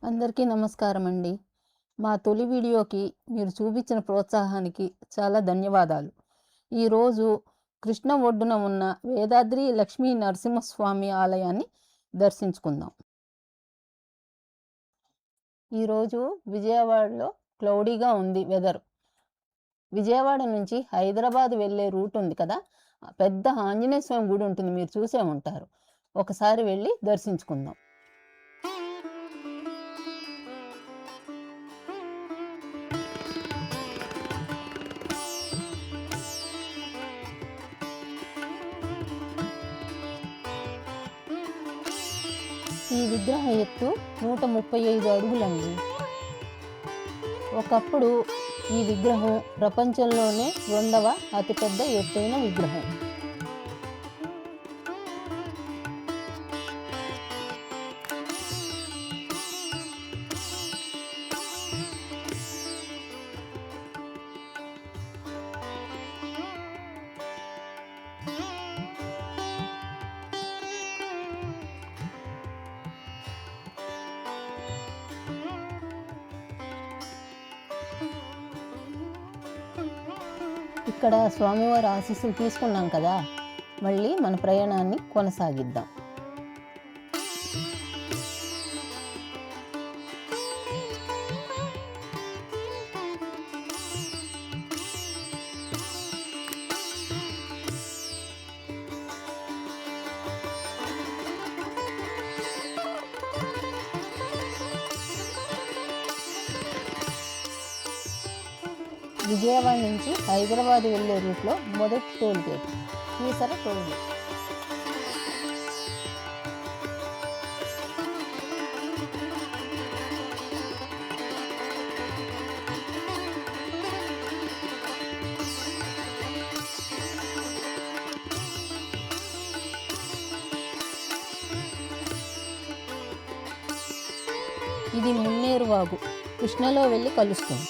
అందరికీ నమస్కారం అండి. మా తొలి వీడియోకి మీరు చూపించిన ప్రోత్సాహానికి చాలా ధన్యవాదాలు. ఈరోజు కృష్ణ ఒడ్డున ఉన్న వేదాద్రి లక్ష్మీ నరసింహస్వామి ఆలయాన్ని దర్శించుకుందాం. ఈరోజు విజయవాడలో క్లౌడీగా ఉంది వెదర్. విజయవాడ నుంచి హైదరాబాద్ వెళ్ళే రూట్ ఉంది కదా, పెద్ద ఆంజనేయ స్వామి గుడి ఉంటుంది, మీరు చూసే ఉంటారు. ఒకసారి వెళ్ళి దర్శించుకుందాం. ఈ విగ్రహం ఎత్తు 135 అడుగులండి. ఒకప్పుడు ఈ విగ్రహం ప్రపంచంలోనే 2వ అతిపెద్ద ఎత్తైన విగ్రహం. ఇక్కడ స్వామివారి ఆశీస్సులు తీసుకున్నాం కదా, మళ్ళీ మన ప్రయాణాన్ని కొనసాగిద్దాం. విజయవాడ నుంచి హైదరాబాద్ వెళ్ళే రూట్లో మొదటి toll gate Keesara toll gate. ఇది మున్నేరు వాగు, కృష్ణలో వెళ్ళి కలుస్తుంది.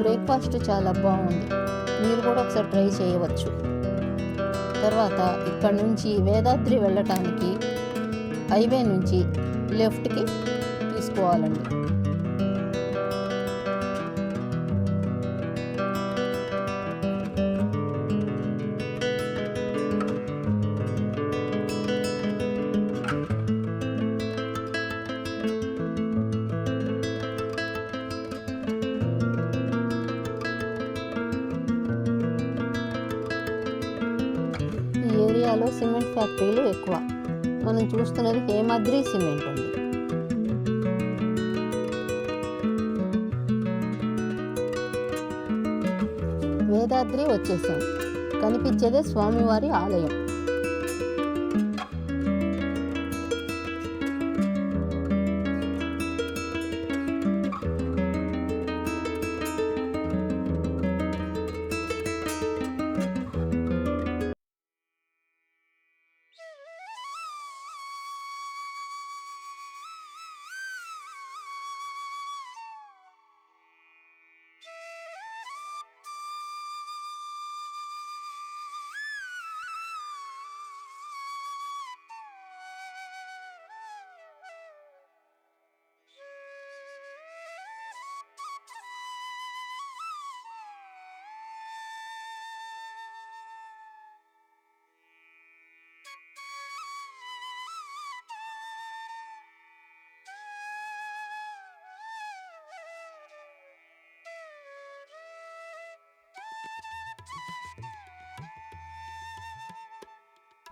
బ్రేక్ఫాస్ట్ చాలా బాగుంది, మీరు కూడా ఒకసారి ట్రై చేయవచ్చు. తర్వాత ఇక్కడ నుంచి వేదాద్రి వెళ్ళటానికి హైవే నుంచి లెఫ్ట్కి తీసుకోవాలండి. ఏరియాలో సిమెంట్ ఫ్యాక్టరీలు ఎక్కువ. మనం చూస్తున్నది హేమాద్రి సిమెంట్ ఉంది. వేదాద్రి వచ్చేసాం, కనిపించేదే స్వామివారి ఆలయం.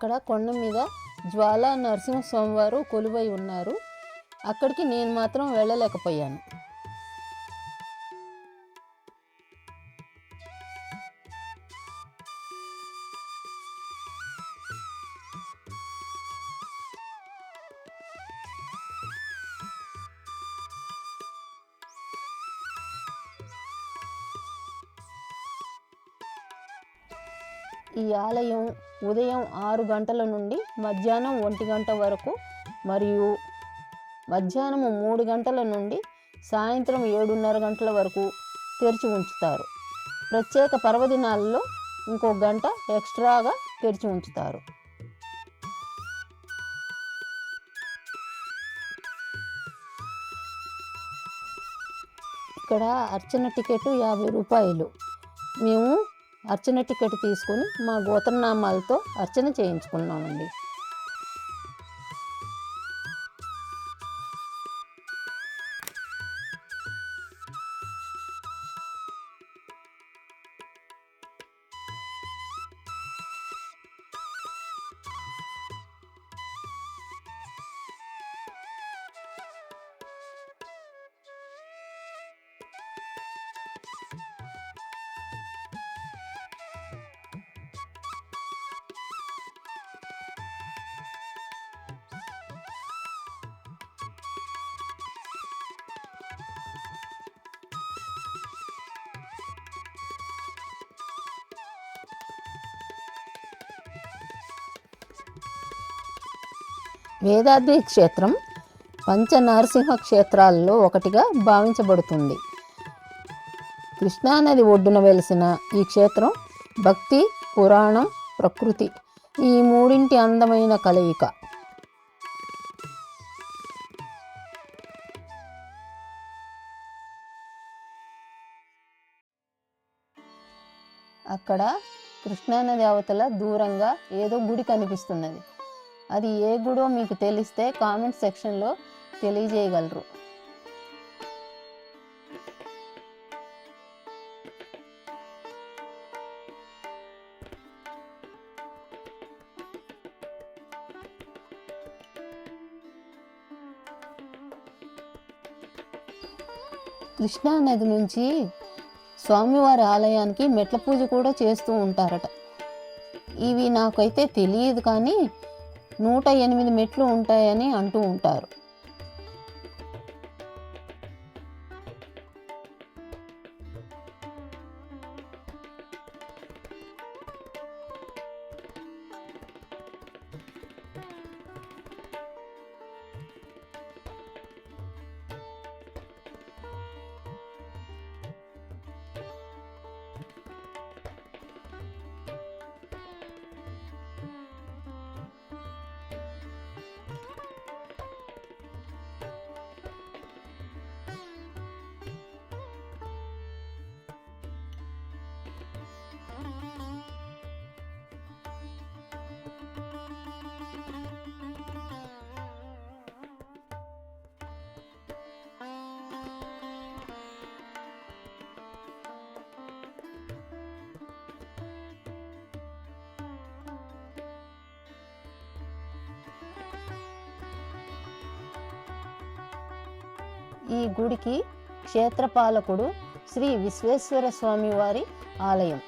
అక్కడ కొండ మీద జ్వాలా నరసింహస్వామి వారు కొలువై ఉన్నారు. అక్కడికి నేను మాత్రం వెళ్ళలేకపోయాను. ఈ ఆలయం ఉదయం 6 గంటల నుండి మధ్యాహ్నం 1 గంట వరకు మరియు మధ్యాహ్నం 3 గంటల నుండి సాయంత్రం 7:30 గంటల వరకు తెరిచి ఉంచుతారు. ప్రత్యేక పర్వదినాల్లో ఇంకో గంట ఎక్స్ట్రాగా తెరిచి ఉంచుతారు. ఇక్కడ అర్చన టికెట్ 50 రూపాయలు. మేము అర్చన టికెట్ తీసుకొని మా గోత్రనామాలతో అర్చన చేయించుకున్నామండి. వేదాద్రి క్షేత్రం పంచనరసింహ క్షేత్రాల్లో ఒకటిగా భావించబడుతుంది. కృష్ణానది ఒడ్డున వెలిసిన ఈ క్షేత్రం భక్తి, పురాణం, ప్రకృతి ఈ మూడింటి అందమైన కలయిక. అక్కడ కృష్ణానది అవతల దూరంగా ఏదో గుడి కనిపిస్తున్నది. అది ఏ గుడో మీకు తెలిస్తే కామెంట్ సెక్షన్లో తెలియజేయగలరు. కృష్ణానది నుంచి స్వామివారి ఆలయానికి మెట్ల పూజ కూడా చేస్తూ ఉంటారట. ఇవి నాకైతే తెలియదు, కానీ 108 మెట్లు ఉంటాయని అంటూ ఉంటారు. ఈ గుడికి క్షేత్రపాలకుడు శ్రీ విశ్వేశ్వర స్వామి వారి ఆలయం.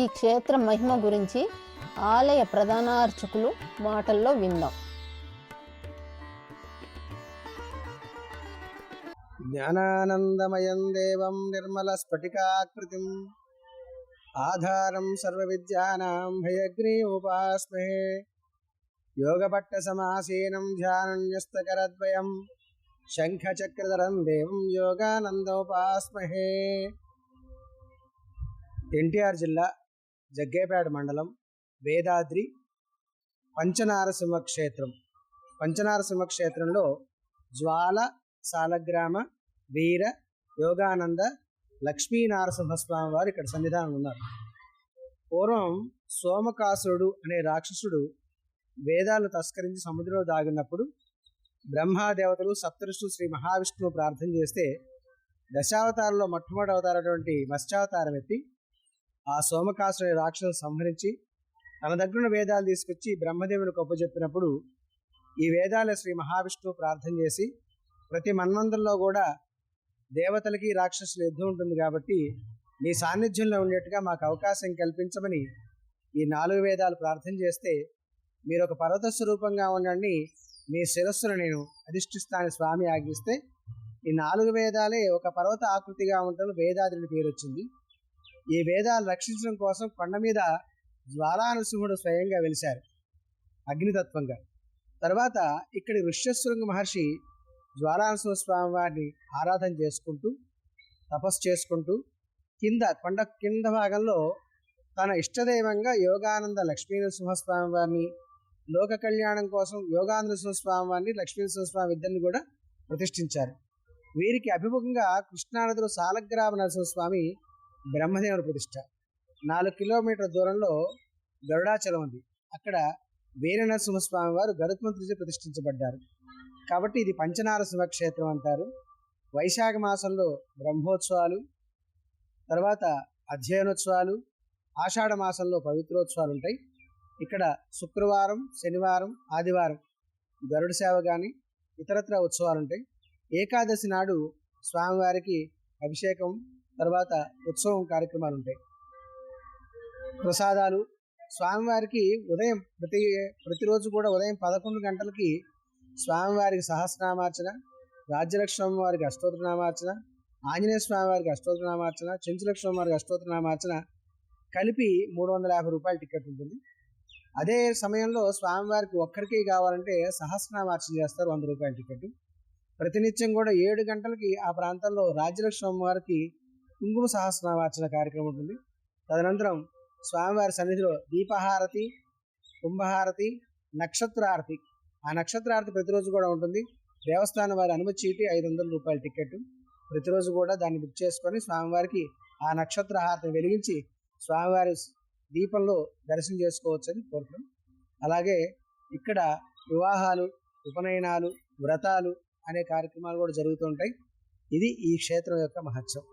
ఈ క్షేత్ర మహిమ గురించి ఆలయ ప్రధాన అర్చకులు మాటల్లో విందాం. జ్ఞానానందమయం దేవం నిర్మల స్ఫటికాకృతిం ఆధారం సర్వ విద్యానాం హయగ్రీవోపాస్మహే యోగపట్ట సమాసీనం ధ్యానన్యస్తకరద్వయం శంఖచక్రధరం దేవం యోగానందోపాస్మహే. ఎన్టీఆర్ జిల్లా జగ్గేపేట మండలం వేదాద్రి పంచనారసింహ క్షేత్రం. పంచనారసింహ క్షేత్రంలో జ్వాల, సాలగ్రామ, వీర యోగానంద లక్ష్మీనారసింహస్వామి వారు ఇక్కడ సన్నిధానం ఉన్నారు. పూర్వం సోమకాసురుడు అనే రాక్షసుడు వేదాలు తస్కరించి సముద్రంలో దాగినప్పుడు బ్రహ్మాదేవతలు సప్తఋషులు శ్రీ మహావిష్ణువు ప్రార్థన చేస్తే దశావతారంలో మొట్టమొదటి అవతారటువంటి మత్స్యావతారం ఎత్తి ఆ సోమకాసురుని రాక్షసుని సంహరించి తన దగ్గరున్న వేదాలు తీసుకొచ్చి బ్రహ్మదేవునికి అప్పచెప్పినప్పుడు ఈ వేదాల శ్రీ మహావిష్ణువు ప్రార్థన చేసి ప్రతి మన్వంతరంలో కూడా దేవతలకి రాక్షసుల యుద్ధం ఉంటుంది కాబట్టి మీ సాన్నిధ్యంలో ఉండేట్టుగా మాకు అవకాశం కల్పించమని ఈ 4 వేదాలు ప్రార్థన చేస్తే మీరు ఒక పర్వత స్వరూపంగా ఉండండి, మీ శిరస్సును నేను అధిష్ఠిస్తానని స్వామి ఆజ్ఞిస్తే ఈ 4 వేదాలే ఒక పర్వత ఆకృతిగా ఉండటం వేదాద్రిని పేరు వచ్చింది. ఈ వేదాలు రక్షించడం కోసం కొండ మీద జ్వాలానరసింహుడు స్వయంగా వెలిశారు అగ్నితత్వంగా. తర్వాత ఇక్కడి ఋష్యశృంగ మహర్షి జ్వాలానరసింహ స్వామి వారిని ఆరాధన చేసుకుంటూ తపస్సు చేసుకుంటూ కొండ కింద భాగంలో తన ఇష్టదైవంగా యోగానంద లక్ష్మీనరసింహస్వామి వారిని, లోక కళ్యాణం కోసం యోగానందసింహస్వామి వారిని, లక్ష్మీనరసింహస్వామి ఇద్దరిని కూడా ప్రతిష్ఠించారు. వీరికి అభిముఖంగా కృష్ణానదిలో సాలగ్రామ నరసింహస్వామి బ్రహ్మదేవుని ప్రతిష్ట. 4 కిలోమీటర్ల దూరంలో గరుడాచలం ఉంది. అక్కడ వీర నరసింహస్వామి వారు గరుత్మంతుడిచే ప్రతిష్ఠించబడ్డారు. కాబట్టి ఇది పంచనారసింహ క్షేత్రం అంటారు. వైశాఖ మాసంలో బ్రహ్మోత్సవాలు, తర్వాత అధ్యయనోత్సవాలు, ఆషాఢ మాసంలో పవిత్రోత్సవాలు ఉంటాయి. ఇక్కడ శుక్రవారం, శనివారం, ఆదివారం గరుడ సేవ కానీ ఇతరత్ర ఉత్సవాలు ఉంటాయి. ఏకాదశి నాడు స్వామివారికి అభిషేకం, తర్వాత ఉత్సవం కార్యక్రమాలు ఉంటాయి. ప్రసాదాలు స్వామివారికి ఉదయం ప్రతిరోజు కూడా ఉదయం 11 గంటలకి స్వామివారికి సహస్రనామార్చన, రాజ్యలక్ష్మి వారికి అష్టోత్తరనామార్చన, ఆంజనేయ స్వామి వారికి అష్టోత్తరనామార్చన, చెంచులక్ష్మి వారికి అష్టోత్తరనామార్చన కలిపి 350 రూపాయల టికెట్ ఉంటుంది. అదే సమయంలో స్వామివారికి ఒక్కరికి కావాలంటే సహస్రనామార్చన చేస్తారు, 100 రూపాయల టికెట్. ప్రతినిత్యం కూడా 7 గంటలకి ఆ ప్రాంతంలో రాజ్యలక్ష్మి వారికి కుంకుమ సహస్రనామార్చన కార్యక్రమం ఉంటుంది. తదనంతరం స్వామివారి సన్నిధిలో దీపహారతి, కుంభహారతి, నక్షత్రహారతి. ఆ నక్షత్రహారతి ప్రతిరోజు కూడా ఉంటుంది. దేవస్థానం వారి అనుమతి చీటి 500 రూపాయల టికెట్. ప్రతిరోజు కూడా దాన్ని బుక్ చేసుకొని స్వామివారికి ఆ నక్షత్రహారతిని వెలిగించి స్వామివారి దీపంలో దర్శనం చేసుకోవచ్చని కోరుతున్నాం. అలాగే ఇక్కడ వివాహాలు, ఉపనయనాలు, వ్రతాలు అనే కార్యక్రమాలు కూడా జరుగుతూ ఉంటాయి. ఇది ఈ క్షేత్రం యొక్క మహత్యం.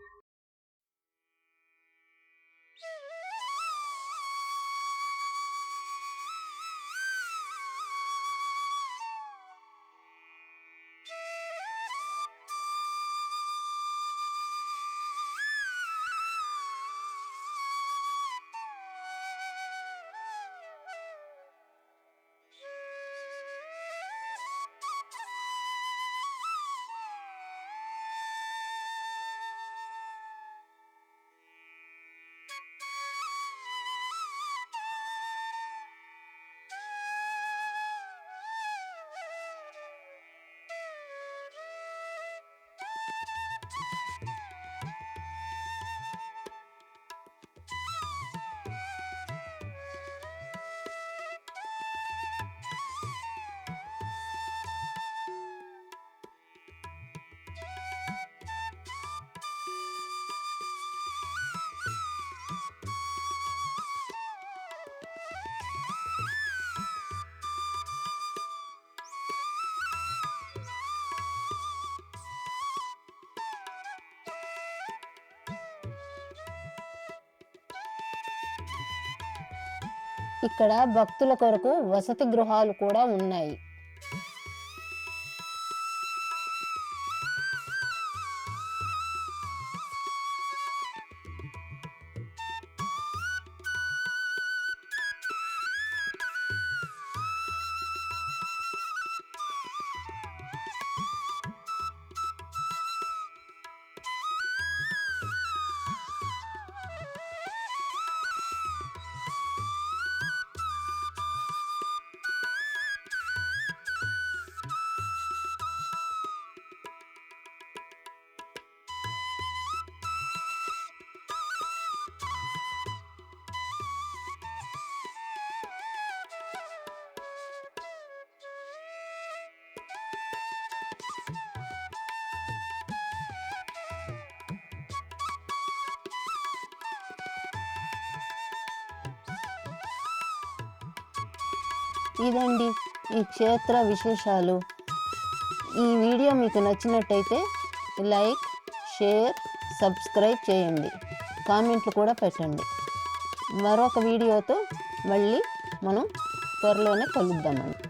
ఇక్కడ భక్తుల కొరకు వసతి గృహాలు కూడా ఉన్నాయి. ఇదండి ఈ క్షేత్ర విశేషాలు. ఈ వీడియో మీకు నచ్చినట్టయితే లైక్, షేర్, సబ్స్క్రైబ్ చేయండి. కామెంట్లు కూడా పెట్టండి. మరొక వీడియోతో మళ్ళీ మనం త్వరలోనే కలుద్దామండి.